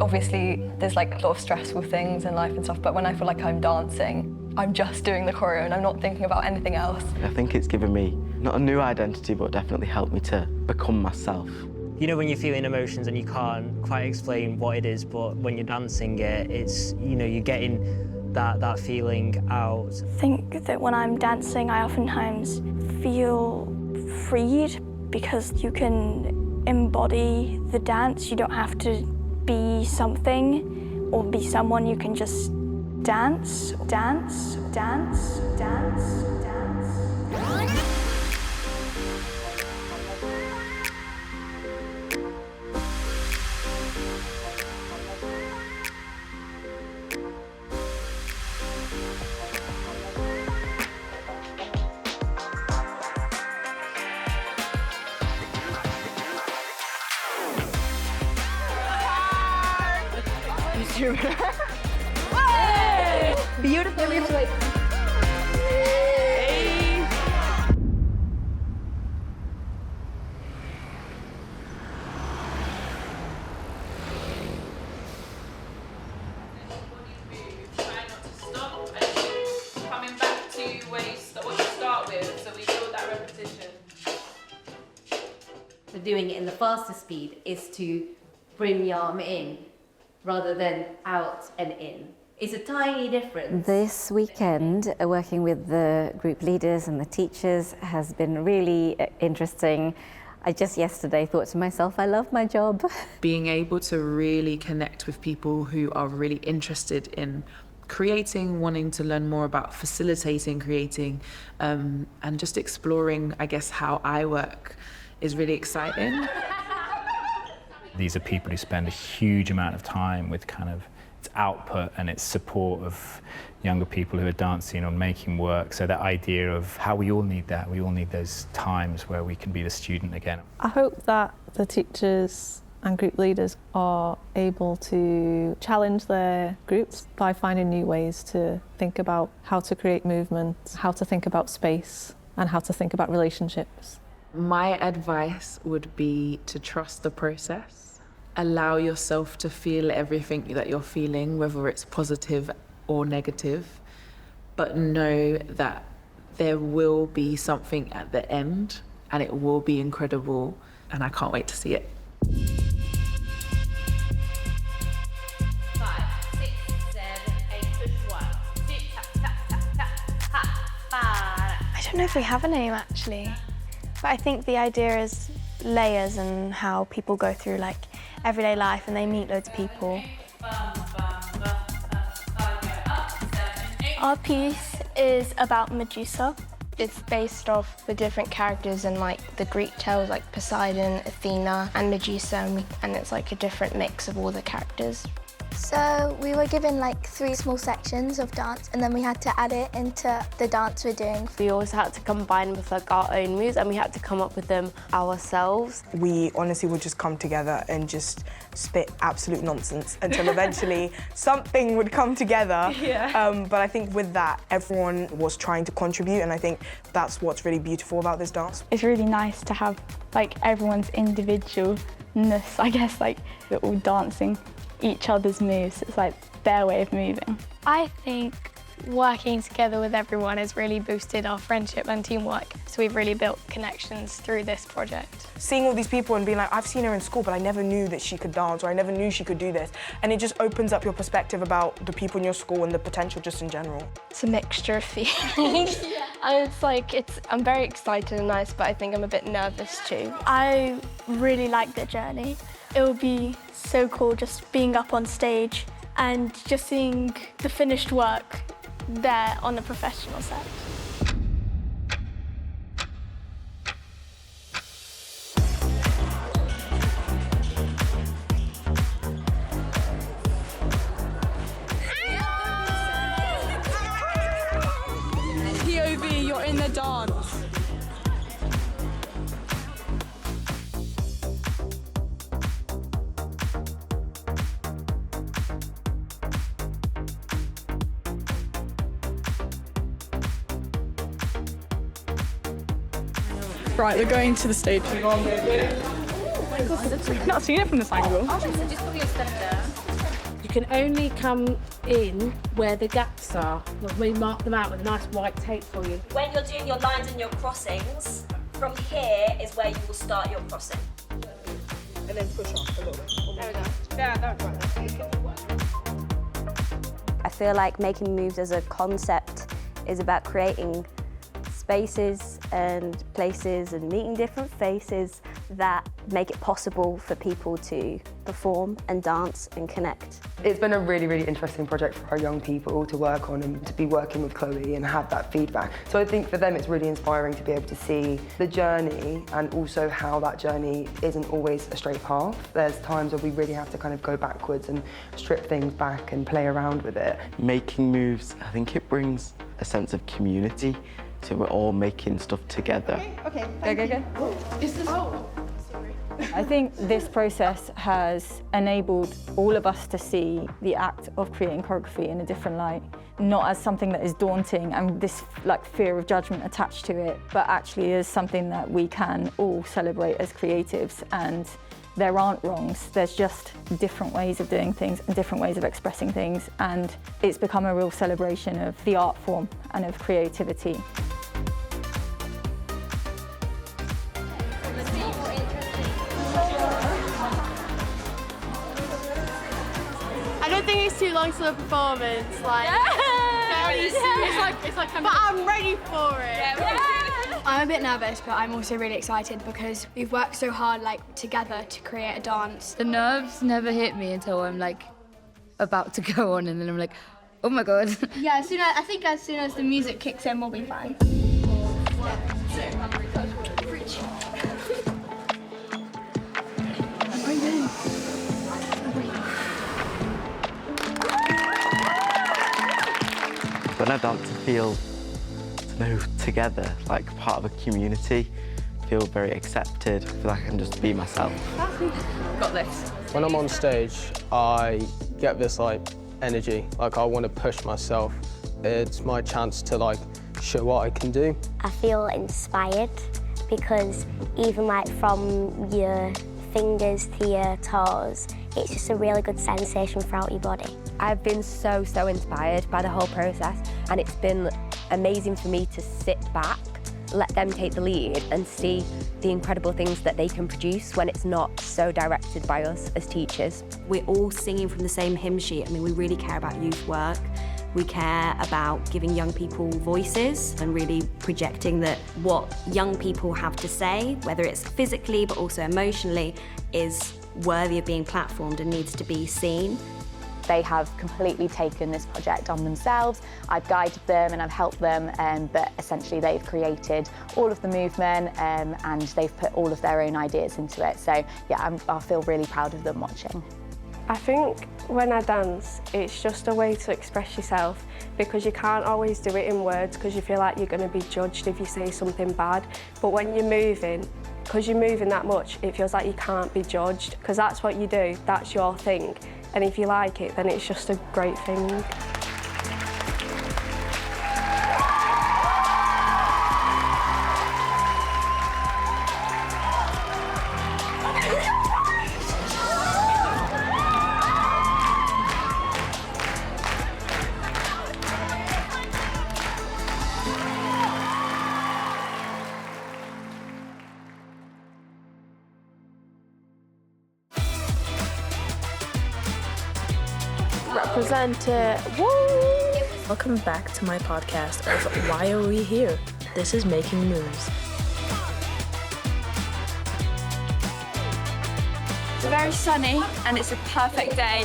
Obviously, there's like a lot of stressful things in life and stuff, but when I feel like I'm dancing, I'm just doing the choreo and I'm not thinking about anything else. I think it's given me, not a new identity, but definitely helped me to become myself. You know when you're feeling emotions and you can't quite explain what it is, but when you're dancing it, it's, you know, you're getting that feeling out. I think that when I'm dancing, I oftentimes feel freed because you can embody the dance. You don't have to be something or be someone. You can just dance, dance, dance, dance, dance. Beautiful. Coming back to what you start with, so we build that repetition. So doing it in the faster speed is to bring the arm in rather than out and in. It's a tiny difference. This weekend, working with the group leaders and the teachers has been really interesting. I just yesterday thought to myself, I love my job. Being able to really connect with people who are really interested in creating, wanting to learn more about facilitating, creating, and just exploring, I guess, how I work is really exciting. These are people who spend a huge amount of time with kind of its output and its support of younger people who are dancing or making work. So that idea of how we all need that, we all need those times where we can be the student again. I hope that the teachers and group leaders are able to challenge their groups by finding new ways to think about how to create movement, how to think about space, and how to think about relationships. My advice would be to trust the process. Allow yourself to feel everything that you're feeling, whether it's positive or negative, but know that there will be something at the end and it will be incredible, and I can't wait to see it. 5, 6, 7, 8, push 1, 2, tap, tap, tap, tap, ha, I don't know if we have a name actually, but I think the idea is layers and how people go through like everyday life and they meet loads of people. Our piece is about Medusa. It's based off the different characters in like the Greek tales, like Poseidon, Athena, and Medusa, and it's like a different mix of all the characters. So we were given like 3 small sections of dance and then we had to add it into the dance we're doing. We always had to combine with like our own moves and we had to come up with them ourselves. We honestly would just come together and just spit absolute nonsense until eventually something would come together. Yeah. But I think with that, everyone was trying to contribute, and I think that's what's really beautiful about this dance. It's really nice to have like everyone's individualness, I guess, like they're all dancing each other's moves. It's like their way of moving. I think working together with everyone has really boosted our friendship and teamwork. So we've really built connections through this project. Seeing all these people and being like, I've seen her in school, but I never knew that she could dance, or I never knew she could do this. And it just opens up your perspective about the people in your school and the potential just in general. It's a mixture of feelings. I'm very excited and nice, but I think I'm a bit nervous too. I really like the journey. It would be so cool just being up on stage and just seeing the finished work there on a professional set. POV, you're in the dance. Right, we're going to the stage. We've not seen it from this angle. So just put your step down. You can only come in where the gaps are. We mark them out with a nice white tape for you. When you're doing your lines and your crossings, from here is where you will start your crossing. And then push off a little bit. There we go. Yeah, that's right. I feel like making moves as a concept is about creating spaces and places and meeting different faces that make it possible for people to perform and dance and connect. It's been a really, really interesting project for our young people to work on and to be working with Kloé and have that feedback. So I think for them it's really inspiring to be able to see the journey and also how that journey isn't always a straight path. There's times where we really have to kind of go backwards and strip things back and play around with it. Making moves, I think it brings a sense of community. So we're all making stuff together. Okay. Go. Is this... I think this process has enabled all of us to see the act of creating choreography in a different light, not as something that is daunting and this like fear of judgment attached to it, but actually as something that we can all celebrate as creatives. And there aren't wrongs, there's just different ways of doing things and different ways of expressing things, and it's become a real celebration of the art form and of creativity. I don't think it's too long to the performance. Like, it's like but I'm ready for it. I'm a bit nervous, but I'm also really excited because we've worked so hard together to create a dance. The nerves never hit me until I'm like about to go on, and then I'm like, oh my god. Yeah, I think as soon as the music kicks in, we'll be fine. When I dance, I feel together, like part of a community. I feel very accepted. I feel like I can just be myself. Got this. When I'm on stage, I get this energy. I want to push myself. It's my chance to show what I can do. I feel inspired because even from your fingers to your toes, it's just a really good sensation throughout your body. I've been so inspired by the whole process, and it's been amazing for me to sit back, let them take the lead and see the incredible things that they can produce when it's not so directed by us as teachers. We're all singing from the same hymn sheet. I mean, we really care about youth work. We care about giving young people voices and really projecting that what young people have to say, whether it's physically but also emotionally, is worthy of being platformed and needs to be seen. They have completely taken this project on themselves. I've guided them and I've helped them, but essentially they've created all of the movement and they've put all of their own ideas into it. So yeah, I feel really proud of them watching. I think when I dance, it's just a way to express yourself because you can't always do it in words because you feel like you're going to be judged if you say something bad. But when you're moving, because you're moving that much, it feels like you can't be judged because that's what you do, that's your thing. And if you like it, then it's just a great thing. Represent woo! Welcome back to my podcast of Why Are We Here? This is Making Moves. It's very sunny and it's a perfect day.